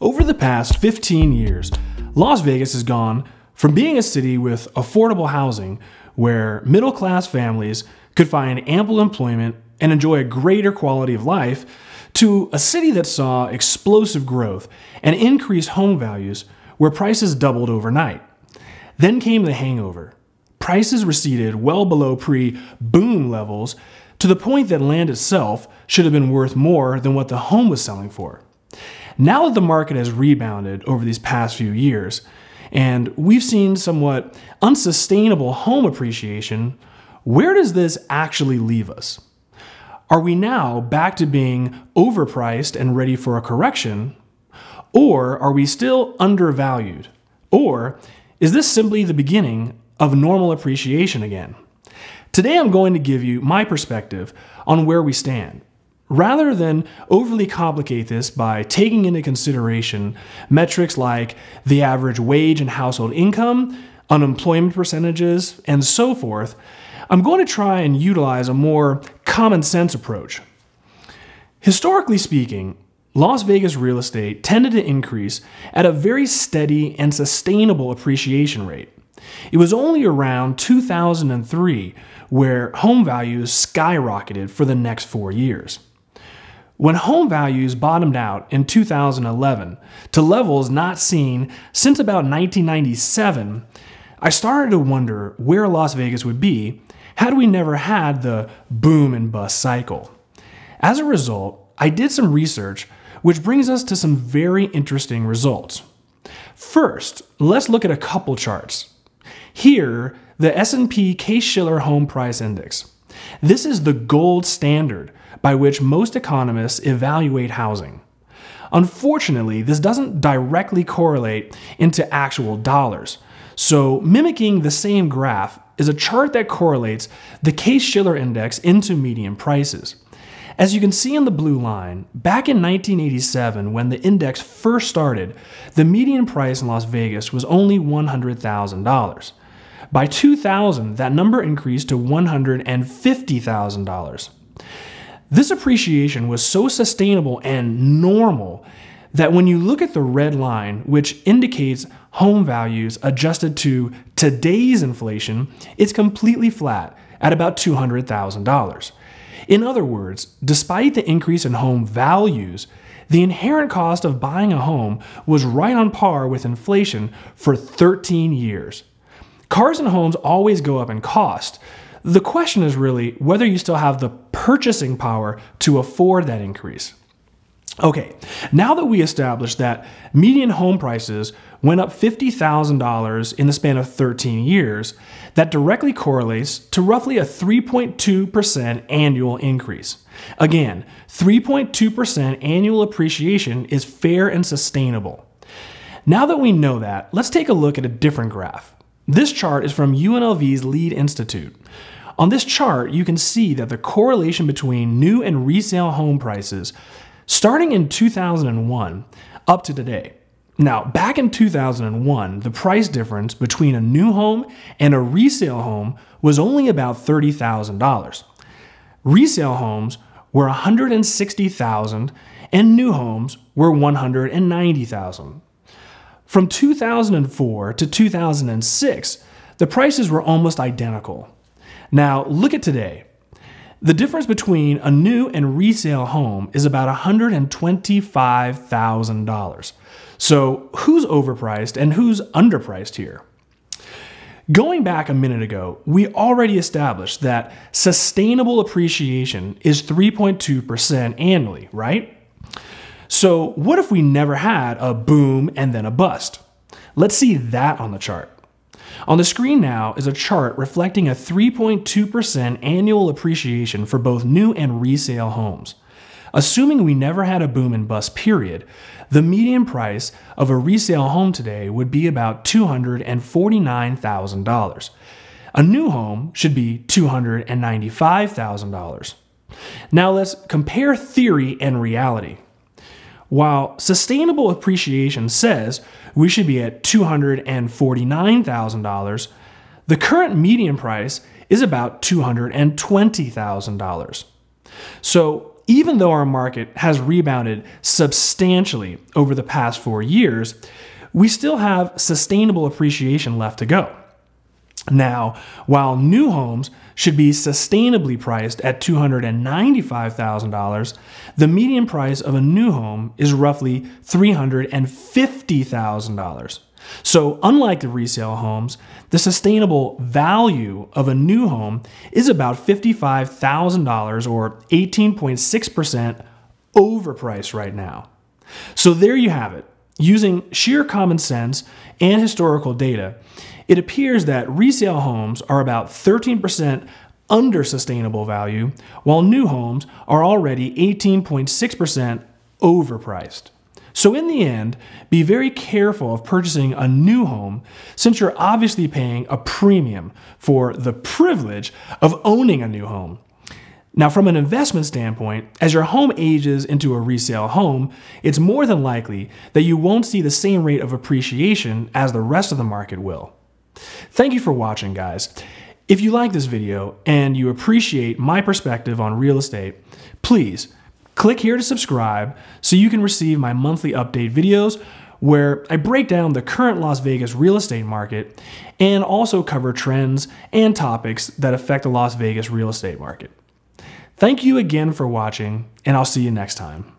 Over the past 15 years, Las Vegas has gone from being a city with affordable housing where middle-class families could find ample employment and enjoy a greater quality of life to a city that saw explosive growth and increased home values where prices doubled overnight. Then came the hangover. Prices receded well below pre-boom levels to the point that land itself should have been worth more than what the home was selling for. Now that the market has rebounded over these past few years, and we've seen somewhat unsustainable home appreciation, where does this actually leave us? Are we now back to being overpriced and ready for a correction? Or are we still undervalued? Or is this simply the beginning of normal appreciation again? Today I'm going to give you my perspective on where we stand, rather than overly complicate this by taking into consideration metrics like the average wage and household income, unemployment percentages, and so forth. I'm going to try and utilize a more common sense approach. Historically speaking, Las Vegas real estate tended to increase at a very steady and sustainable appreciation rate. It was only around 2003 where home values skyrocketed for the next 4 years. When home values bottomed out in 2011 to levels not seen since about 1997, I started to wonder where Las Vegas would be had we never had the boom and bust cycle. As a result, I did some research which brings us to some very interesting results. First, let's look at a couple charts. Here, the S&P Case-Shiller Home Price Index. This is the gold standard by which most economists evaluate housing. Unfortunately, this doesn't directly correlate into actual dollars. So mimicking the same graph is a chart that correlates the Case-Shiller Index into median prices. As you can see in the blue line, back in 1987 when the index first started, the median price in Las Vegas was only $100,000. By 2000, that number increased to $150,000. This appreciation was so sustainable and normal that when you look at the red line, which indicates home values adjusted to today's inflation, it's completely flat at about $200,000. In other words, despite the increase in home values, the inherent cost of buying a home was right on par with inflation for 13 years. Cars and homes always go up in cost. The question is really whether you still have the purchasing power to afford that increase. Okay, now that we established that median home prices went up $50,000 in the span of 13 years, that directly correlates to roughly a 3.2% annual increase. Again, 3.2% annual appreciation is fair and sustainable. Now that we know that, let's take a look at a different graph. This chart is from UNLV's Lead Institute. On this chart, you can see that the correlation between new and resale home prices starting in 2001 up to today. Now, back in 2001, the price difference between a new home and a resale home was only about $30,000. Resale homes were $160,000 and new homes were $190,000. From 2004 to 2006, the prices were almost identical. Now, look at today. The difference between a new and resale home is about $125,000. So who's overpriced and who's underpriced here? Going back a minute ago, we already established that sustainable appreciation is 3.2% annually, right? So what if we never had a boom and then a bust? Let's see that on the chart. On the screen now is a chart reflecting a 3.2% annual appreciation for both new and resale homes. Assuming we never had a boom and bust period, the median price of a resale home today would be about $249,000. A new home should be $295,000. Now let's compare theory and reality. While sustainable appreciation says we should be at $249,000, the current median price is about $220,000. So even though our market has rebounded substantially over the past 4 years, we still have sustainable appreciation left to go. Now, while new homes should be sustainably priced at $295,000, the median price of a new home is roughly $350,000. So unlike the resale homes, the sustainable value of a new home is about $55,000 or 18.6% overpriced right now. So there you have it. Using sheer common sense and historical data, it appears that resale homes are about 13% under sustainable value, while new homes are already 18.6% overpriced. So in the end, be very careful of purchasing a new home since you're obviously paying a premium for the privilege of owning a new home. Now, from an investment standpoint, as your home ages into a resale home, it's more than likely that you won't see the same rate of appreciation as the rest of the market will. Thank you for watching, guys. If you like this video and you appreciate my perspective on real estate, please click here to subscribe so you can receive my monthly update videos where I break down the current Las Vegas real estate market and also cover trends and topics that affect the Las Vegas real estate market. Thank you again for watching, and I'll see you next time.